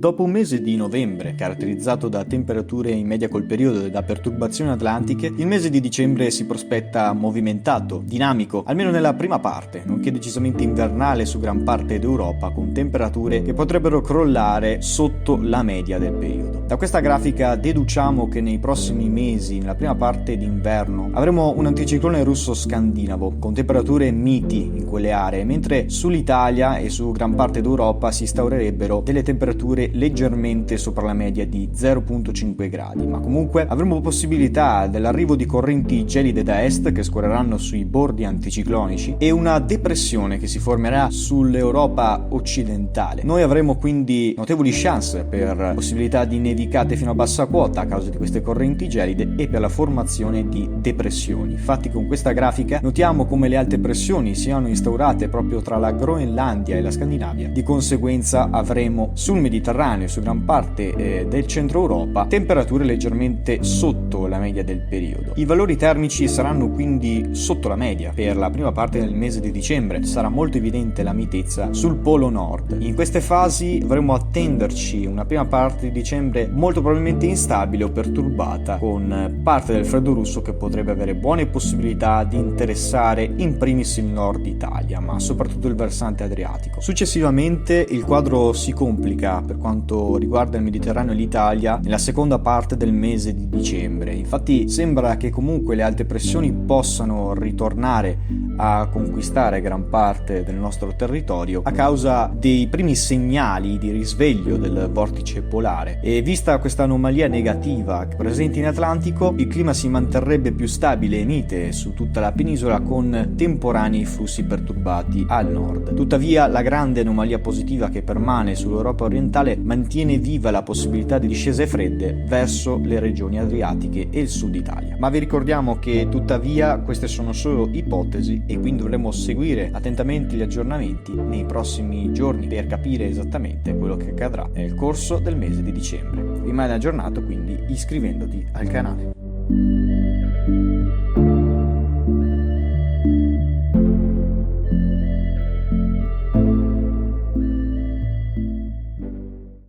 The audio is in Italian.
Dopo un mese di novembre, caratterizzato da temperature in media col periodo e da perturbazioni atlantiche, il mese di dicembre si prospetta movimentato, dinamico, almeno nella prima parte, nonché decisamente invernale su gran parte d'Europa, con temperature che potrebbero crollare sotto la media del periodo. Da questa grafica deduciamo che nei prossimi mesi, nella prima parte d'inverno, avremo un anticiclone russo-scandinavo, con temperature miti in quelle aree, mentre sull'Italia e su gran parte d'Europa si instaurerebbero delle temperature leggermente sopra la media di 0,5 gradi, ma comunque avremo possibilità dell'arrivo di correnti gelide da est che scorreranno sui bordi anticiclonici e una depressione che si formerà sull'Europa occidentale. Noi avremo quindi notevoli chance per possibilità di nevicate fino a bassa quota a causa di queste correnti gelide e per la formazione di depressioni. Infatti con questa grafica notiamo come le alte pressioni siano instaurate proprio tra la Groenlandia e la Scandinavia. Di conseguenza avremo sul Mediterraneo e su gran parte del centro Europa temperature leggermente sotto la media del periodo. I valori termici saranno quindi sotto la media per la prima parte del mese di dicembre. Sarà molto evidente la mitezza sul polo nord. In queste fasi dovremo attenderci una prima parte di dicembre molto probabilmente instabile o perturbata, con parte del freddo russo che potrebbe avere buone possibilità di interessare in primis il nord Italia, ma soprattutto il versante adriatico. Successivamente il quadro si complica per quanto riguarda il Mediterraneo e l'Italia nella seconda parte del mese di dicembre. Infatti sembra che comunque le alte pressioni possano ritornare a conquistare gran parte del nostro territorio a causa dei primi segnali di risveglio del vortice polare, e vista questa anomalia negativa presente in Atlantico, il clima si manterrebbe più stabile e mite su tutta la penisola con temporanei flussi perturbati al nord. Tuttavia la grande anomalia positiva che permane sull'Europa orientale mantiene viva la possibilità di discese fredde verso le regioni adriatiche e il sud Italia. Ma vi ricordiamo che tuttavia queste sono solo ipotesi e quindi dovremo seguire attentamente gli aggiornamenti nei prossimi giorni per capire esattamente quello che accadrà nel corso del mese di dicembre. Rimane aggiornato quindi iscrivendoti al canale.